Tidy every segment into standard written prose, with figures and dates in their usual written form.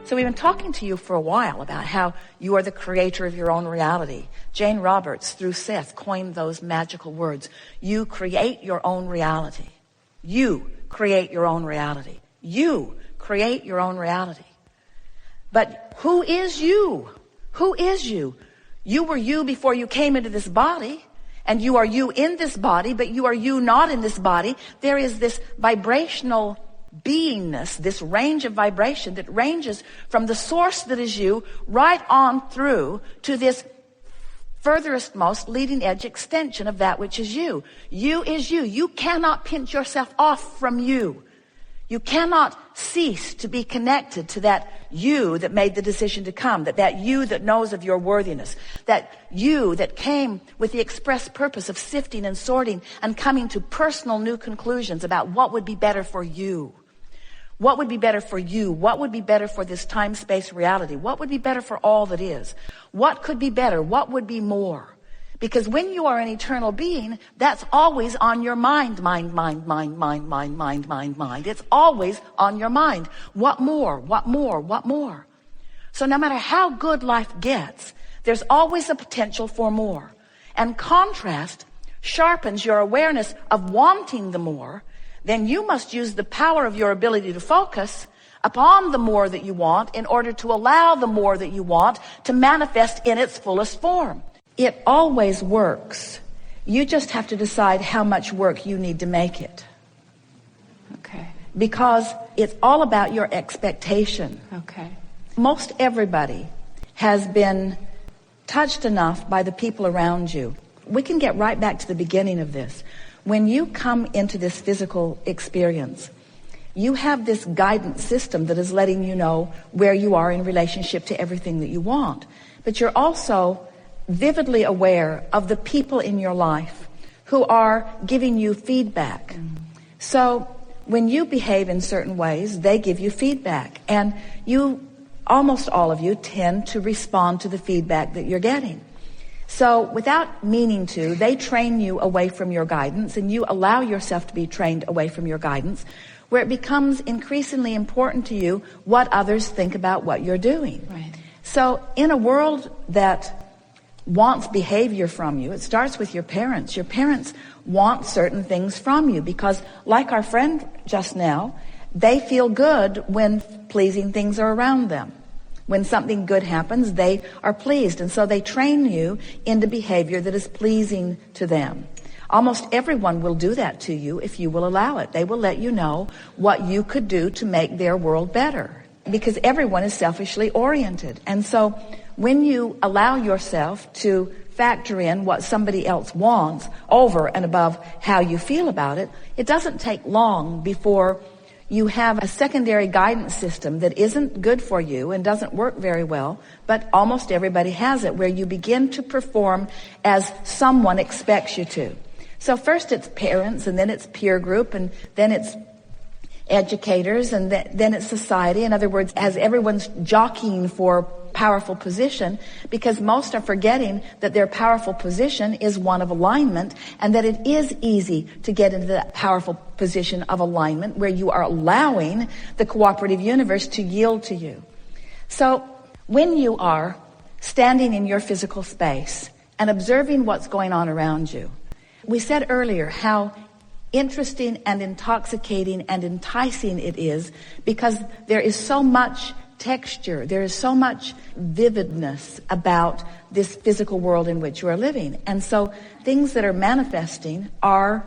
So we've been talking to you for a while about how you are the creator of your own reality. Jane Roberts, through Seth, coined those magical words. You create your own reality. You create your own reality. You create your own reality. But who is you? Who is you? You were you before you came into this body, and you are you in this body, but you are you not in this body. There is this vibrational beingness, this range of vibration that ranges from the source that is you right on through to this furthest most leading edge extension of that which is you. You is you. You cannot pinch yourself off from you. You cannot cease to be connected to that you that made the decision to come, that you that knows of your worthiness, that you that came with the express purpose of sifting and sorting and coming to personal new conclusions about what would be better for you. What would be better for you? What would be better for this time-space reality? What would be better for all that is? What could be better? What would be more? Because when you are an eternal being, that's always on your mind. It's always on your mind. What more? What more? What more? So no matter how good life gets, there's always a potential for more. And contrast sharpens your awareness of wanting the more. Then you must use the power of your ability to focus upon the more that you want in order to allow the more that you want to manifest in its fullest form. It always works. You just have to decide how much work you need to make it. Okay. Because it's all about your expectation. Okay. Most everybody has been touched enough by the people around you. We can get right back to the beginning of this. When you come into this physical experience, you have this guidance system that is letting you know where you are in relationship to everything that you want. But you're also vividly aware of the people in your life who are giving you feedback. So when you behave in certain ways, they give you feedback. And you, almost all of you, tend to respond to the feedback that you're getting. So without meaning to, they train you away from your guidance, and you allow yourself to be trained away from your guidance, where it becomes increasingly important to you what others think about what you're doing. Right. So in a world that wants behavior from you, it starts with your parents. Your parents want certain things from you because, like our friend just now, they feel good when pleasing things are around them. When something good happens, they are pleased, and so they train you into behavior that is pleasing to them. Almost everyone will do that to you if you will allow it. They will let you know what you could do to make their world better, because everyone is selfishly oriented. And so when you allow yourself to factor in what somebody else wants over and above how you feel about it, it doesn't take long before you have a secondary guidance system that isn't good for you and doesn't work very well, but almost everybody has it, where you begin to perform as someone expects you to. So first it's parents, and then it's peer group, and then it's educators, and then it's society. In other words, as everyone's jockeying for powerful position, because most are forgetting that their powerful position is one of alignment, and that it is easy to get into that powerful position of alignment where you are allowing the cooperative universe to yield to you. So when you are standing in your physical space and observing what's going on around you, we said earlier how interesting and intoxicating and enticing it is, because there is so much texture, there is so much vividness about this physical world in which you are living. And so things that are manifesting are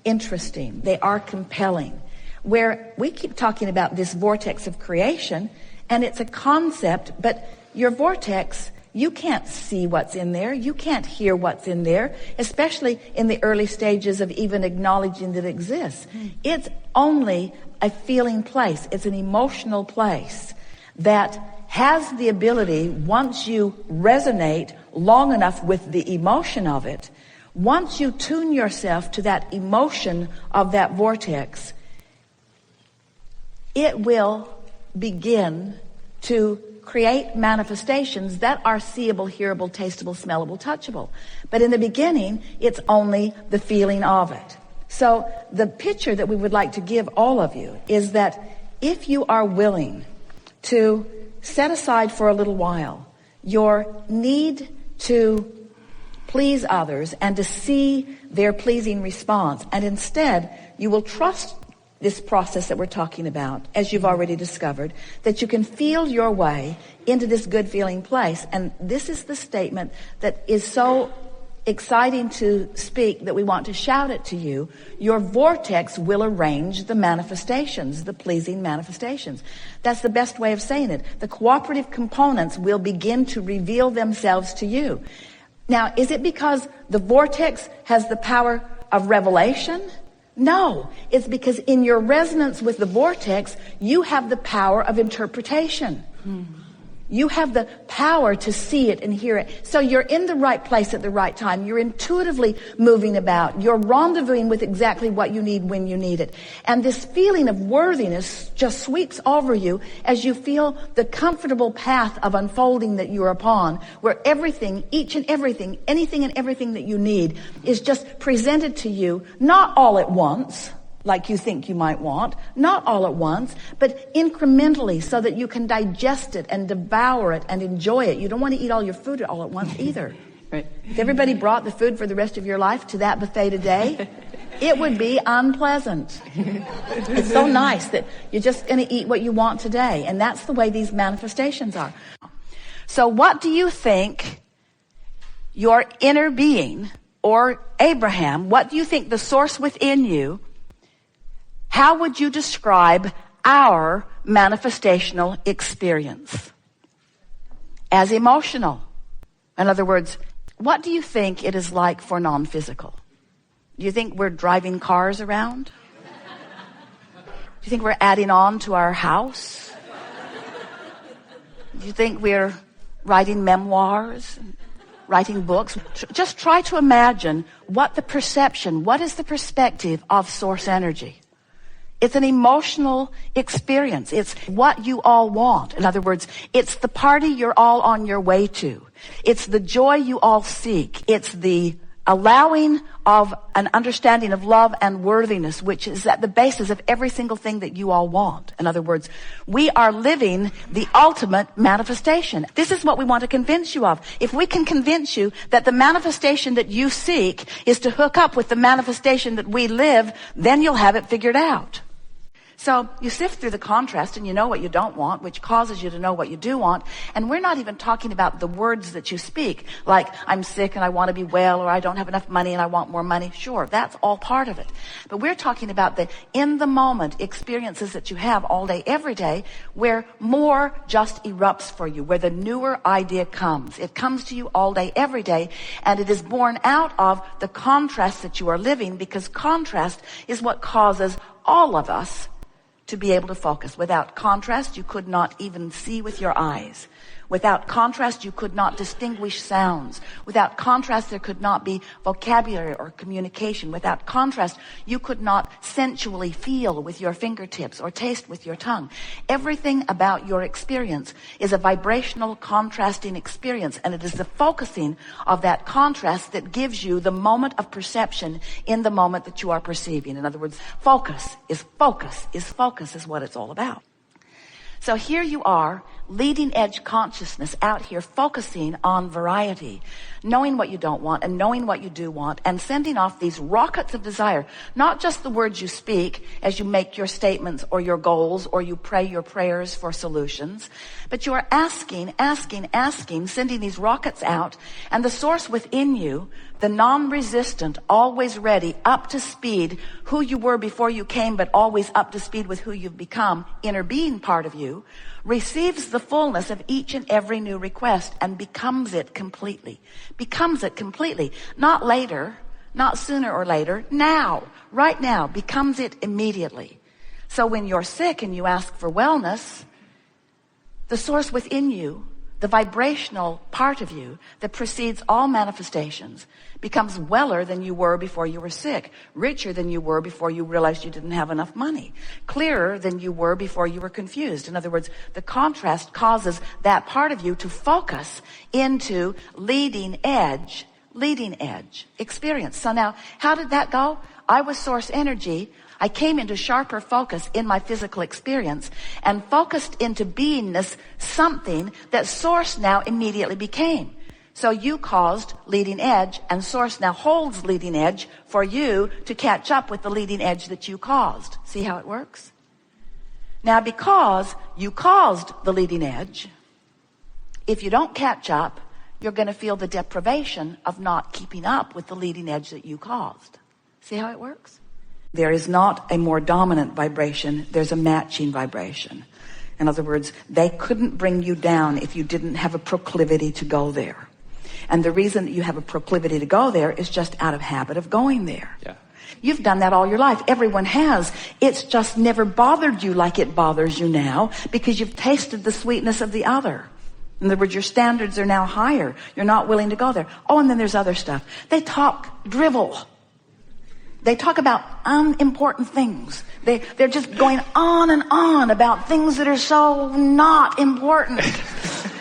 interesting, they are compelling. Where we keep talking about this vortex of creation, and it's a concept, but your vortex, you can't see what's in there, you can't hear what's in there, especially in the early stages of even acknowledging that it exists. It's only a feeling place, it's an emotional place that has the ability, once you resonate long enough with the emotion of it, once you tune yourself to that emotion of that vortex, it will begin to create manifestations that are seeable, hearable, tastable, smellable, touchable. But in the beginning, it's only the feeling of it. So the picture that we would like to give all of you is that if you are willing to set aside for a little while your need to please others and to see their pleasing response. And instead, you will trust this process that we're talking about, as you've already discovered, that you can feel your way into this good feeling place. And this is the statement that is so exciting to speak that we want to shout it to you. Your vortex will arrange the manifestations, the pleasing manifestations. That's the best way of saying it. The cooperative components will begin to reveal themselves to you. Now, is it because the vortex has the power of revelation? No, it's because in your resonance with the vortex, you have the power of interpretation. You have the power to see it and hear it. So you're in the right place at the right time. You're intuitively moving about. You're rendezvousing with exactly what you need when you need it. And this feeling of worthiness just sweeps over you as you feel the comfortable path of unfolding that you're upon, where everything, each and everything, anything and everything that you need is just presented to you, not all at once, like you think you might want, not all at once, but incrementally so that you can digest it and devour it and enjoy it. You don't want to eat all your food all at once either. Right. If everybody brought the food for the rest of your life to that buffet today, it would be unpleasant. It's so nice that you're just going to eat what you want today. And that's the way these manifestations are. So what do you think your inner being, or Abraham, what do you think the source within you, how would you describe our manifestational experience? As emotional. In other words, what do you think it is like for non-physical? Do you think we're driving cars around? Do you think we're adding on to our house? Do you think we're writing memoirs, writing books? Just try to imagine what the perception, what is the perspective of source energy? It's an emotional experience. It's what you all want. In other words, it's the party you're all on your way to. It's the joy you all seek. It's the allowing of an understanding of love and worthiness, which is at the basis of every single thing that you all want. In other words, we are living the ultimate manifestation. This is what we want to convince you of. If we can convince you that the manifestation that you seek is to hook up with the manifestation that we live, then you'll have it figured out. So you sift through the contrast and you know what you don't want, which causes you to know what you do want. And we're not even talking about the words that you speak, like I'm sick and I want to be well, or I don't have enough money and I want more money. Sure, that's all part of it. But we're talking about the in-the-moment experiences that you have all day, every day, where more just erupts for you, where the newer idea comes. It comes to you all day, every day, and it is born out of the contrast that you are living, because contrast is what causes all of us to be able to focus. Without contrast, you could not even see with your eyes. Without contrast, you could not distinguish sounds. Without contrast, there could not be vocabulary or communication. Without contrast, you could not sensually feel with your fingertips or taste with your tongue. Everything about your experience is a vibrational contrasting experience, and it is the focusing of that contrast that gives you the moment of perception in the moment that you are perceiving. In other words, focus is what it's all about. So here you are, leading edge consciousness out here, focusing on variety, knowing what you don't want and knowing what you do want, and sending off these rockets of desire. Not just the words you speak as you make your statements or your goals or you pray your prayers for solutions, but you are asking, sending these rockets out, and the source within you, the non-resistant, always ready, up to speed, who you were before you came, but always up to speed with who you've become, inner being part of you, receives the fullness of each and every new request and becomes it completely. Not later, not sooner or later, now, right now, becomes it immediately. So when you're sick and you ask for wellness, the source within you, the vibrational part of you that precedes all manifestations, becomes weller than you were before you were sick, richer than you were before you realized you didn't have enough money, clearer than you were before you were confused. In other words, the contrast causes that part of you to focus into leading edge experience. So now, how did that go? I was source energy. I came into sharper focus in my physical experience and focused into beingness something that Source now immediately became. So you caused leading edge, and Source now holds leading edge for you to catch up with the leading edge that you caused. See how it works? Now, because you caused the leading edge, if you don't catch up, you're going to feel the deprivation of not keeping up with the leading edge that you caused. See how it works? There is not a more dominant vibration. There's a matching vibration. In other words, they couldn't bring you down if you didn't have a proclivity to go there. And the reason that you have a proclivity to go there is just out of habit of going there. Yeah. You've done that all your life. Everyone has. It's just never bothered you like it bothers you now because you've tasted the sweetness of the other. In other words, your standards are now higher. You're not willing to go there. Oh, and then there's other stuff. They talk drivel. They talk about unimportant things. They're just going on and on about things that are so not important.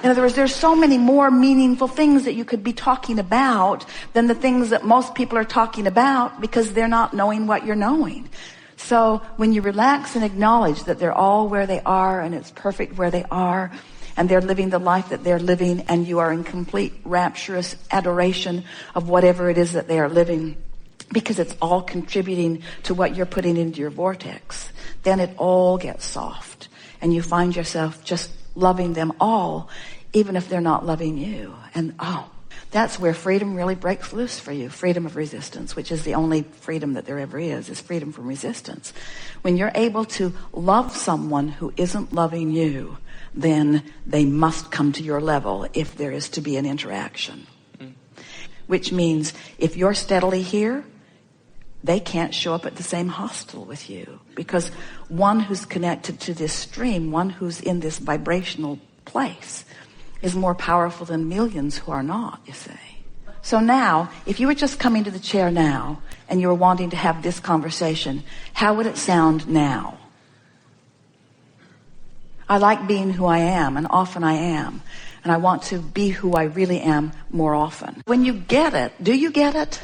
In other words, there's so many more meaningful things that you could be talking about than the things that most people are talking about because they're not knowing what you're knowing. So when you relax and acknowledge that they're all where they are and it's perfect where they are, and they're living the life that they're living, and you are in complete rapturous adoration of whatever it is that they are living, because it's all contributing to what you're putting into your vortex, then it all gets soft. And you find yourself just loving them all, even if they're not loving you. And that's where freedom really breaks loose for you. Freedom of resistance, which is the only freedom that there ever is freedom from resistance. When you're able to love someone who isn't loving you, then they must come to your level if there is to be an interaction. Which means if you're steadily here, they can't show up at the same hostel with you, because one who's connected to this stream, one who's in this vibrational place, is more powerful than millions who are not, you see. So now, if you were just coming to the chair now and you were wanting to have this conversation, how would it sound now? I like being who I am, and often I am. And I want to be who I really am more often. When you get it, do you get it?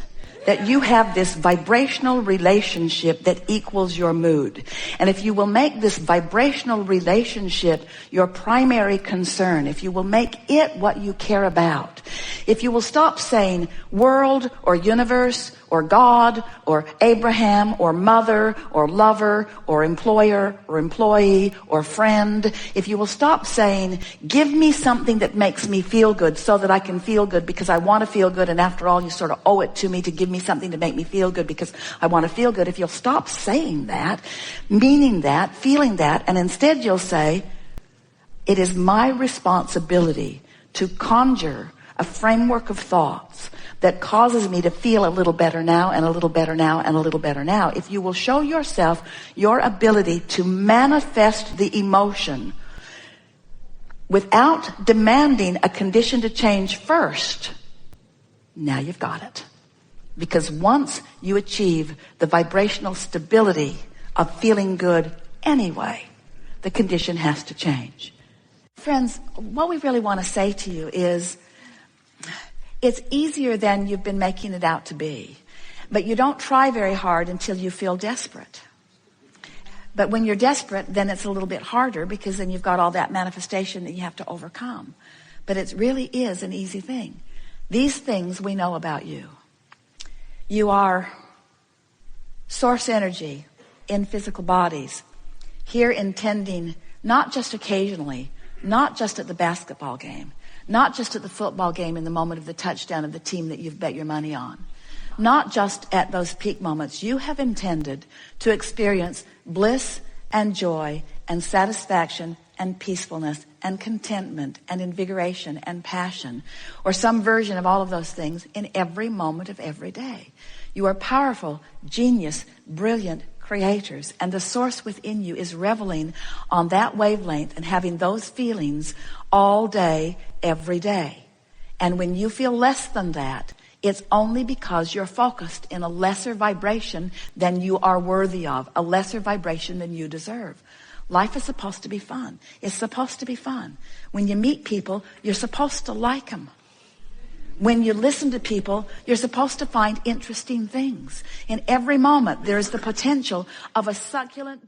That you have this vibrational relationship that equals your mood. And if you will make this vibrational relationship your primary concern, if you will make it what you care about, if you will stop saying world or universe or God or Abraham or mother or lover or employer or employee or friend, if you will stop saying, give me something that makes me feel good so that I can feel good because I want to feel good, and after all you sort of owe it to me to give me something to make me feel good because I want to feel good. If you'll stop saying that, meaning that, feeling that, and instead you'll say, it is my responsibility to conjure a framework of thoughts that causes me to feel a little better now and a little better now and a little better now. If you will show yourself your ability to manifest the emotion without demanding a condition to change first, now you've got it. Because once you achieve the vibrational stability of feeling good anyway, the condition has to change. Friends, what we really want to say to you is, it's easier than you've been making it out to be. But you don't try very hard until you feel desperate. But when you're desperate, then it's a little bit harder, because then you've got all that manifestation that you have to overcome. But it really is an easy thing. These things we know about you. You are source energy in physical bodies, here intending not just occasionally, not just at the basketball game, not just at the football game in the moment of the touchdown of the team that you've bet your money on, not just at those peak moments. You have intended to experience bliss and joy and satisfaction and peacefulness and contentment and invigoration and passion, or some version of all of those things in every moment of every day. You are powerful, genius, brilliant creators, and the source within you is reveling on that wavelength and having those feelings all day, every day. And when you feel less than that, it's only because you're focused in a lesser vibration than you are worthy of, a lesser vibration than you deserve. Life is supposed to be fun. It's supposed to be fun. When you meet people, you're supposed to like them. When you listen to people, you're supposed to find interesting things. In every moment, there is the potential of a succulent